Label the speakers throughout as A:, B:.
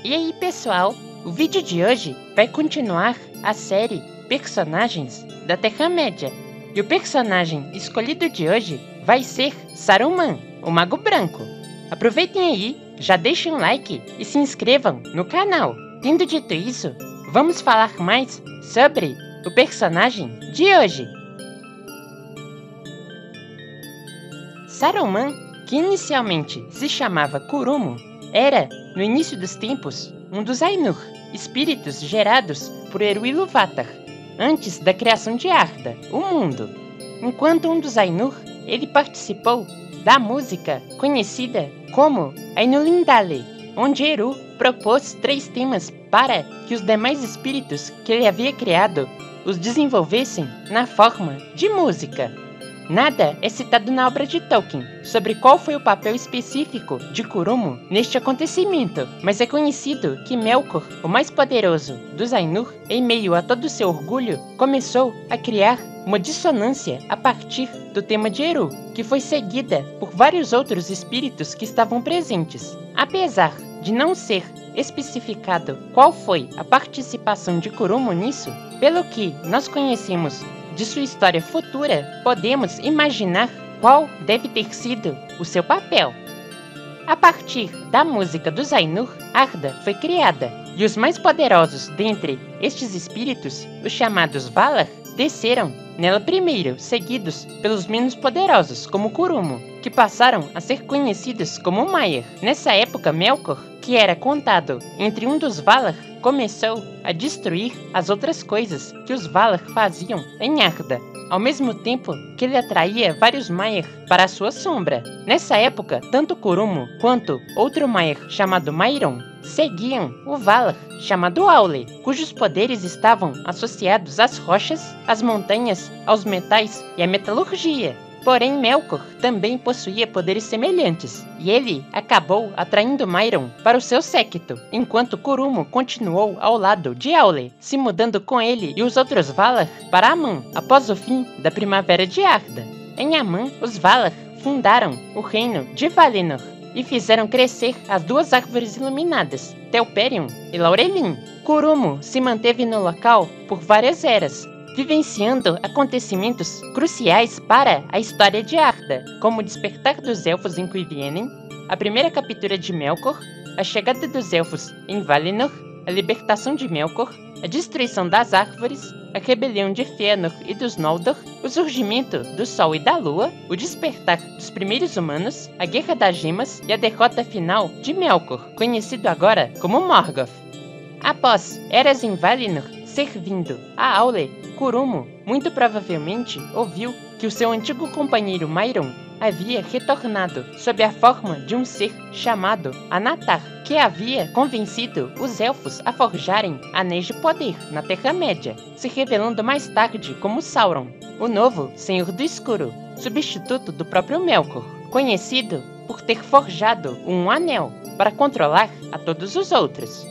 A: E aí pessoal, o vídeo de hoje vai continuar a série Personagens da Terra-média. E o personagem escolhido de hoje vai ser Saruman, o Mago Branco. Aproveitem aí, já deixem um like e se inscrevam no canal. Tendo dito isso, vamos falar mais sobre o personagem de hoje. Saruman, que inicialmente se chamava Kurumo, era, no início dos tempos, um dos Ainur, espíritos gerados por Eru Ilúvatar, antes da criação de Arda, o mundo. Enquanto um dos Ainur, ele participou da música conhecida como Ainulindale, onde Eru propôs 3 temas para que os demais espíritos que ele havia criado os desenvolvessem na forma de música. Nada é citado na obra de Tolkien sobre qual foi o papel específico de Kurumo neste acontecimento, mas é conhecido que Melkor, o mais poderoso dos Ainur, em meio a todo o seu orgulho, começou a criar uma dissonância a partir do tema de Eru, que foi seguida por vários outros espíritos que estavam presentes. Apesar de não ser especificado qual foi a participação de Kurumo nisso, pelo que nós conhecemos de sua história futura, podemos imaginar qual deve ter sido o seu papel. A partir da música dos Ainur, Arda foi criada, e os mais poderosos dentre estes espíritos, os chamados Valar, desceram nela primeiro, seguidos pelos menos poderosos, como Kurumo, que passaram a ser conhecidos como Maiar. Nessa época, Melkor, que era contado entre um dos Valar, começou a destruir as outras coisas que os Valar faziam em Arda, ao mesmo tempo que ele atraía vários Maiar para a sua sombra. Nessa época, tanto Kurumo quanto outro Maiar chamado Mairon seguiam o Valar chamado Aule, cujos poderes estavam associados às rochas, às montanhas, aos metais e à metalurgia. Porém, Melkor também possuía poderes semelhantes, e ele acabou atraindo Mairon para o seu séquito, enquanto Kurumo continuou ao lado de Aule, se mudando com ele e os outros Valar para Aman, após o fim da Primavera de Arda. Em Aman, os Valar fundaram o reino de Valinor e fizeram crescer as 2 árvores iluminadas, Telperion e Laurelin. Kurumo se manteve no local por várias eras, vivenciando acontecimentos cruciais para a história de Arda, como o despertar dos Elfos em Cuivienen, a primeira captura de Melkor, a chegada dos Elfos em Valinor, a libertação de Melkor, a destruição das árvores, a rebelião de Fëanor e dos Noldor, o surgimento do Sol e da Lua, o despertar dos primeiros humanos, a Guerra das Gemas e a derrota final de Melkor, conhecido agora como Morgoth. Após eras em Valinor, servindo a Aule, Kurumo muito provavelmente ouviu que o seu antigo companheiro Mairon havia retornado sob a forma de um ser chamado Anatar, que havia convencido os Elfos a forjarem anéis de poder na Terra-média, se revelando mais tarde como Sauron, o novo Senhor do Escuro, substituto do próprio Melkor, conhecido por ter forjado um anel para controlar a todos os outros.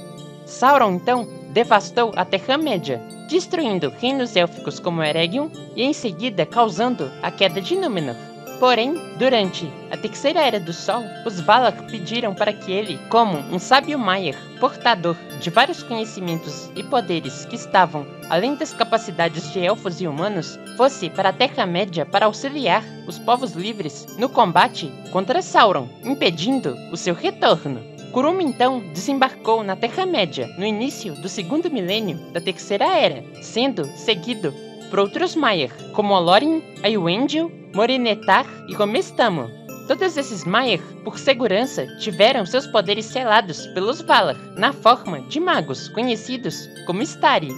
A: Sauron, então, devastou a Terra-média, destruindo reinos élficos como Eregion e em seguida causando a queda de Númenor. Porém, durante a Terceira Era do Sol, os Valar pediram para que ele, como um sábio Maiar, portador de vários conhecimentos e poderes que estavam além das capacidades de elfos e humanos, fosse para a Terra-média para auxiliar os povos livres no combate contra Sauron, impedindo o seu retorno. Kurumo então desembarcou na Terra-média no início do 2º milênio da Terceira Era, sendo seguido por outros Maiar, como Olorin, Eowendil, Morinetar e Romestamo. Todos esses Maiar, por segurança, tiveram seus poderes selados pelos Valar, na forma de magos, conhecidos como Istari,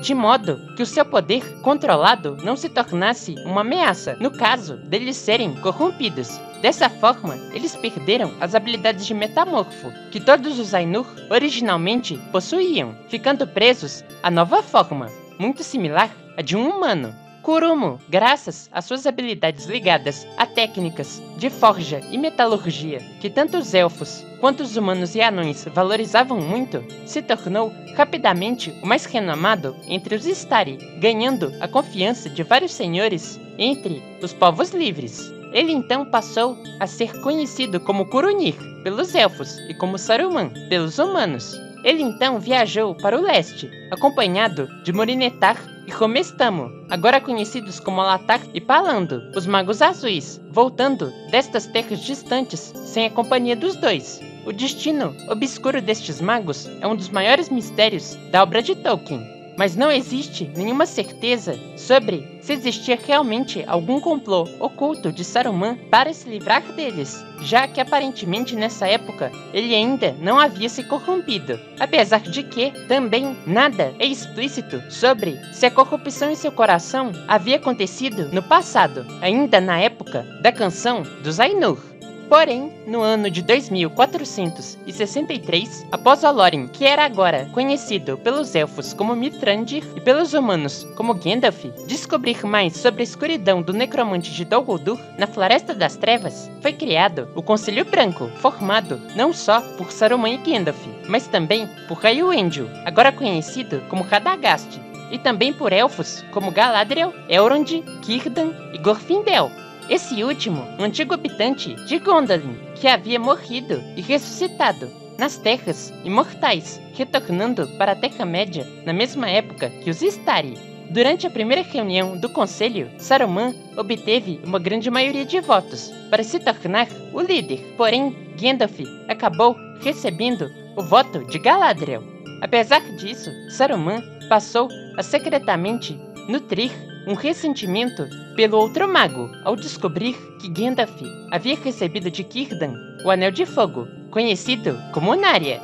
A: de modo que o seu poder controlado não se tornasse uma ameaça, no caso deles serem corrompidos. Dessa forma, eles perderam as habilidades de metamorfo, que todos os Ainur originalmente possuíam, ficando presos à nova forma, muito similar à de um humano. Kurumo, graças às suas habilidades ligadas a técnicas de forja e metalurgia, que tanto os elfos quanto os humanos e anões valorizavam muito, se tornou rapidamente o mais renomado entre os Istari, ganhando a confiança de vários senhores entre os povos livres. Ele então passou a ser conhecido como Kurunir pelos elfos e como Saruman pelos humanos. Ele então viajou para o leste, acompanhado de Morinetar e Romestamo, agora conhecidos como Alatar e Palando, os Magos Azuis, voltando destas terras distantes sem a companhia dos dois. O destino obscuro destes magos é um dos maiores mistérios da obra de Tolkien, mas não existe nenhuma certeza sobre se existia realmente algum complô oculto de Saruman para se livrar deles, já que aparentemente nessa época ele ainda não havia se corrompido, apesar de que também nada é explícito sobre se a corrupção em seu coração havia acontecido no passado, ainda na época da canção dos Ainur. Porém, no ano de 2463, após Olorin, que era agora conhecido pelos elfos como Mithrandir e pelos humanos como Gandalf, descobrir mais sobre a escuridão do necromante de Dol Guldur na Floresta das Trevas, foi criado o Conselho Branco, formado não só por Saruman e Gandalf, mas também por Eowendil, agora conhecido como Radagast, e também por elfos como Galadriel, Elrond, Círdan e Glorfindel. Esse último, um antigo habitante de Gondolin, que havia morrido e ressuscitado nas Terras Imortais, retornando para a Terra-média na mesma época que os Istari. Durante a primeira reunião do Conselho, Saruman obteve uma grande maioria de votos para se tornar o líder, porém Gandalf acabou recebendo o voto de Galadriel. Apesar disso, Saruman passou a secretamente nutrir um ressentimento pelo outro mago, ao descobrir que Gandalf havia recebido de Círdan o Anel de Fogo, conhecido como Narya.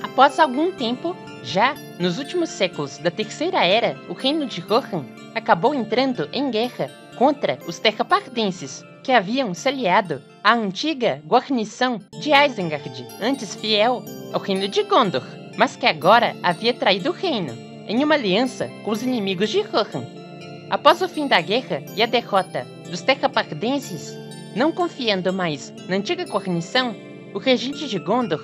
A: Após algum tempo, já nos últimos séculos da Terceira Era, o reino de Rohan acabou entrando em guerra contra os Terrapardenses, que haviam se aliado à antiga guarnição de Isengard, antes fiel ao reino de Gondor, mas que agora havia traído o reino, em uma aliança com os inimigos de Rohan. Após o fim da guerra e a derrota dos Terrapardenses, não confiando mais na antiga guarnição, o regente de Gondor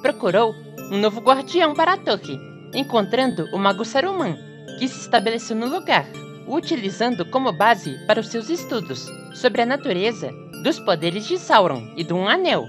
A: procurou um novo guardião para a torre, encontrando o mago Saruman, que se estabeleceu no lugar, o utilizando como base para os seus estudos sobre a natureza dos poderes de Sauron e do Um Anel.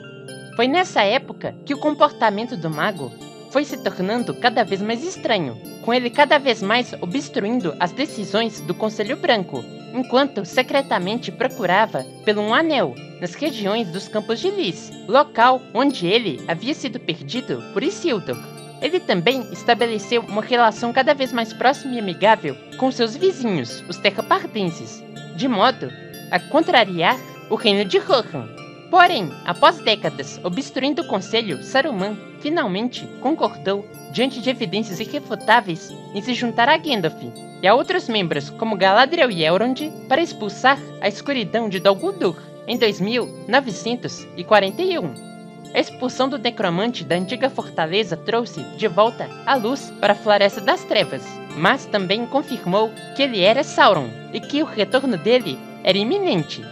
A: Foi nessa época que o comportamento do mago foi se tornando cada vez mais estranho, com ele cada vez mais obstruindo as decisões do Conselho Branco, enquanto secretamente procurava pelo Um Anel nas regiões dos Campos de Lys, local onde ele havia sido perdido por Isildur. Ele também estabeleceu uma relação cada vez mais próxima e amigável com seus vizinhos, os Terrapardenses, de modo a contrariar o reino de Rohan. Porém, após décadas obstruindo o Conselho, Saruman finalmente concordou, diante de evidências irrefutáveis, em se juntar a Gandalf e a outros membros como Galadriel e Elrond para expulsar a escuridão de Dol Guldur em 2941. A expulsão do necromante da antiga fortaleza trouxe de volta a luz para a Floresta das Trevas, mas também confirmou que ele era Sauron e que o retorno dele era iminente.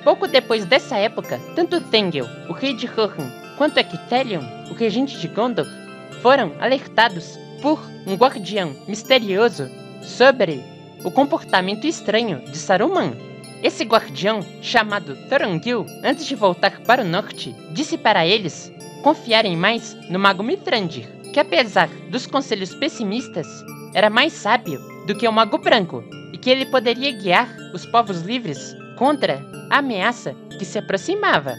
A: Pouco depois dessa época, tanto Thengel, o rei de Rohan, quanto Ecthelion, o regente de Gondor, foram alertados por um guardião misterioso sobre o comportamento estranho de Saruman. Esse guardião, chamado Thorongil, antes de voltar para o norte, disse para eles confiarem mais no mago Mithrandir, que apesar dos conselhos pessimistas, era mais sábio do que o mago branco, e que ele poderia guiar os povos livres contra a ameaça que se aproximava.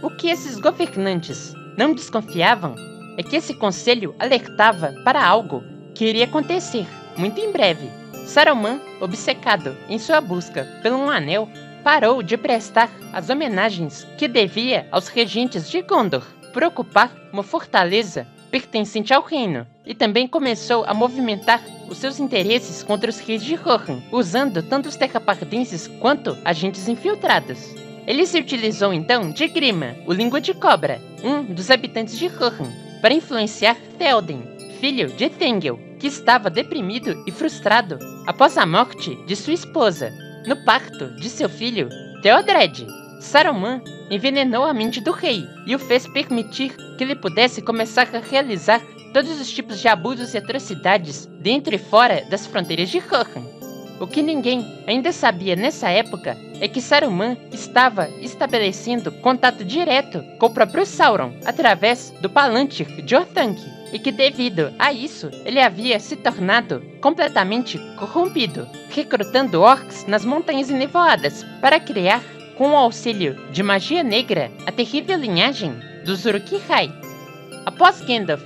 A: O que esses governantes não desconfiavam é que esse conselho alertava para algo que iria acontecer muito em breve. Saruman, obcecado em sua busca pelo Um Anel, parou de prestar as homenagens que devia aos regentes de Gondor por ocupar uma fortaleza pertencente ao reino, e também começou a movimentar os seus interesses contra os reis de Rohan, usando tanto os Terrapardenses quanto agentes infiltrados. Ele se utilizou então de Grima, o Língua de Cobra, um dos habitantes de Rohan, para influenciar Théoden, filho de Thengel, que estava deprimido e frustrado após a morte de sua esposa, no parto de seu filho, Theodred. Saruman envenenou a mente do rei e o fez permitir que ele pudesse começar a realizar todos os tipos de abusos e atrocidades dentro e fora das fronteiras de Rohan. O que ninguém ainda sabia nessa época é que Saruman estava estabelecendo contato direto com o próprio Sauron através do Palantir de Orthanc, e que devido a isso ele havia se tornado completamente corrompido, recrutando orcs nas montanhas enevoadas para criar, com o auxílio de magia negra, a terrível linhagem dos Uruk-hai. Após Gandalf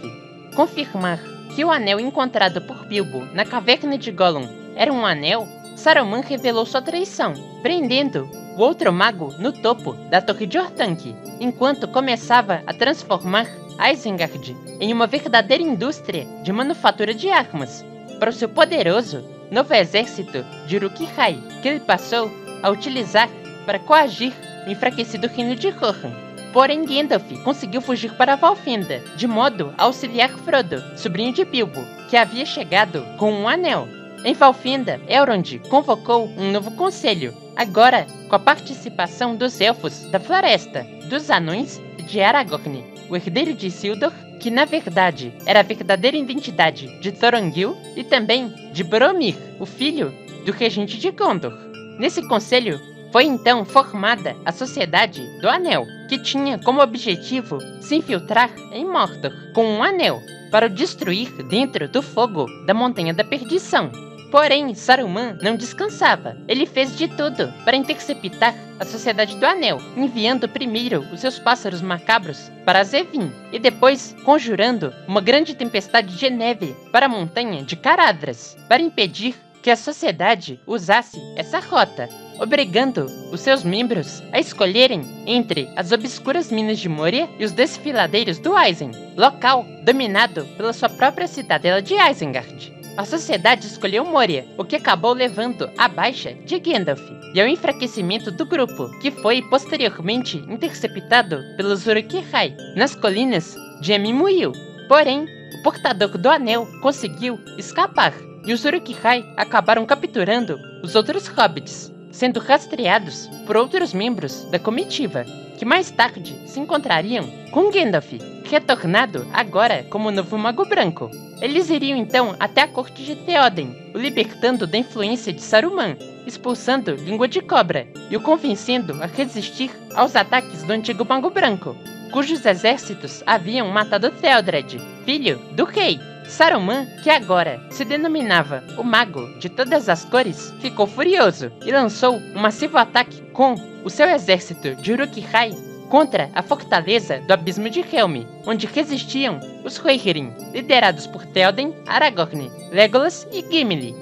A: confirmar que o anel encontrado por Bilbo na caverna de Gollum era um anel, Saruman revelou sua traição, prendendo o outro mago no topo da Torre de Orthanc, enquanto começava a transformar Isengard em uma verdadeira indústria de manufatura de armas para o seu poderoso novo exército de Uruk-hai, que ele passou a utilizar para coagir o enfraquecido reino de Rohan. Porém, Gandalf conseguiu fugir para Valfenda, de modo a auxiliar Frodo, sobrinho de Bilbo, que havia chegado com um anel. Em Valfenda, Elrond convocou um novo conselho, agora com a participação dos Elfos da Floresta, dos Anões e de Aragorn, o herdeiro de Isildur, que na verdade era a verdadeira identidade de Thorongil, e também de Boromir, o filho do regente de Gondor. Nesse conselho, foi então formada a Sociedade do Anel, que tinha como objetivo se infiltrar em Mordor com um anel para o destruir dentro do fogo da Montanha da Perdição. Porém, Saruman não descansava. Ele fez de tudo para interceptar a Sociedade do Anel, enviando primeiro os seus pássaros macabros para Zevin, e depois conjurando uma grande tempestade de neve para a Montanha de Caradhras, para impedir que a Sociedade usasse essa rota, obrigando os seus membros a escolherem entre as obscuras minas de Moria e os desfiladeiros do Isen, local dominado pela sua própria cidadela de Isengard. A Sociedade escolheu Moria, o que acabou levando à baixa de Gandalf e ao enfraquecimento do grupo, que foi posteriormente interceptado pelos Uruk-hai nas colinas de Emimuil. Porém, o portador do anel conseguiu escapar, e os Uruk-hai acabaram capturando os outros hobbits, sendo rastreados por outros membros da comitiva, que mais tarde se encontrariam com Gandalf, retornado agora como novo Mago Branco. Eles iriam então até a corte de Théoden, o libertando da influência de Saruman, expulsando Língua de Cobra e o convencendo a resistir aos ataques do antigo Mago Branco, cujos exércitos haviam matado Theodred, filho do rei. Saruman, que agora se denominava o Mago de Todas as Cores, ficou furioso e lançou um massivo ataque com o seu exército de Uruk-hai contra a fortaleza do Abismo de Helm, onde resistiam os Rohirrim, liderados por Théoden, Aragorn, Legolas e Gimli.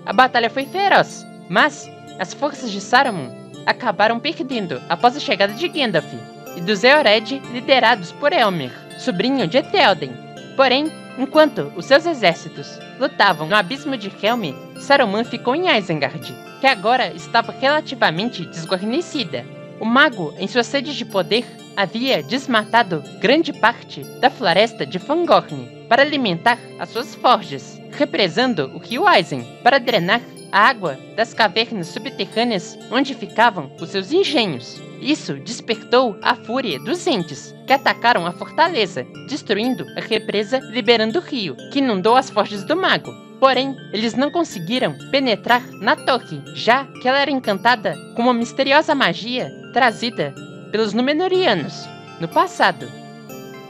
A: A batalha foi feroz, mas as forças de Saruman acabaram perdendo após a chegada de Gandalf e dos Eored, liderados por Elmer, sobrinho de Théoden. Porém, enquanto os seus exércitos lutavam no Abismo de Helm, Saruman ficou em Isengard, que agora estava relativamente desguarnecida. O mago, em sua sede de poder, havia desmatado grande parte da floresta de Fangorn para alimentar as suas forjas, represando o rio Isen para drenar a água das cavernas subterrâneas onde ficavam os seus engenhos. Isso despertou a fúria dos Ents, que atacaram a fortaleza, destruindo a represa liberando o rio, que inundou as forjas do mago. Porém, eles não conseguiram penetrar na torre, já que ela era encantada com uma misteriosa magia trazida pelos Númenóreanos no passado.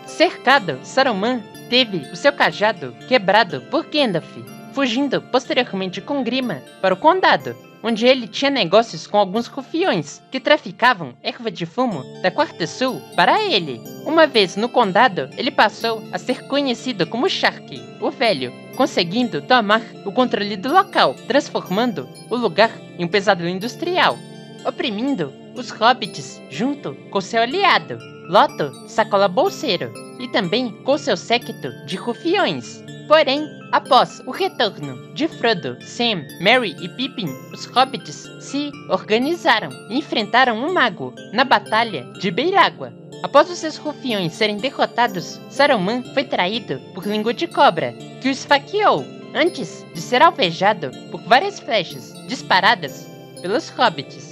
A: Cercado, Saruman teve o seu cajado quebrado por Gandalf, fugindo posteriormente com Grima para o condado, onde ele tinha negócios com alguns rufiões que traficavam erva de fumo da Quarta Sul para ele. Uma vez no condado, ele passou a ser conhecido como Shark, o Velho, conseguindo tomar o controle do local, transformando o lugar em um pesadelo industrial, oprimindo os hobbits junto com seu aliado, Loto, Sacola Bolseiro, e também com seu séquito de rufiões. Porém, após o retorno de Frodo, Sam, Merry e Pippin, os hobbits se organizaram e enfrentaram um mago na Batalha de Beiragua. Após os seus rufiões serem derrotados, Saruman foi traído por Língua de Cobra, que o esfaqueou antes de ser alvejado por várias flechas disparadas pelos hobbits.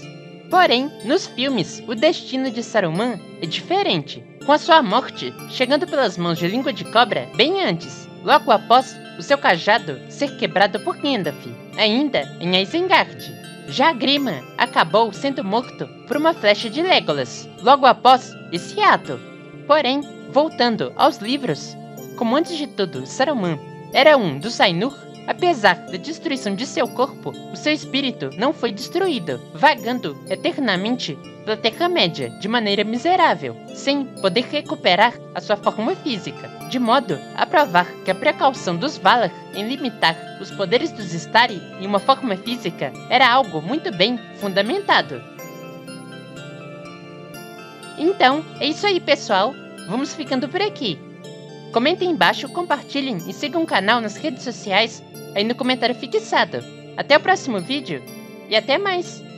A: Porém, nos filmes, o destino de Saruman é diferente, com a sua morte chegando pelas mãos de Língua de Cobra bem antes, logo após o seu cajado ser quebrado por Gandalf, ainda em Isengard. Já Grima acabou sendo morto por uma flecha de Legolas, logo após esse ato. Porém, voltando aos livros, como antes de tudo Saruman era um dos Ainur, apesar da destruição de seu corpo, o seu espírito não foi destruído, vagando eternamente pela Terra-média de maneira miserável, sem poder recuperar a sua forma física, de modo a provar que a precaução dos Valar em limitar os poderes dos Istari em uma forma física era algo muito bem fundamentado. Então, é isso aí, pessoal. Vamos ficando por aqui. Comentem embaixo, compartilhem e sigam o canal nas redes sociais aí no comentário fixado. Até o próximo vídeo e até mais!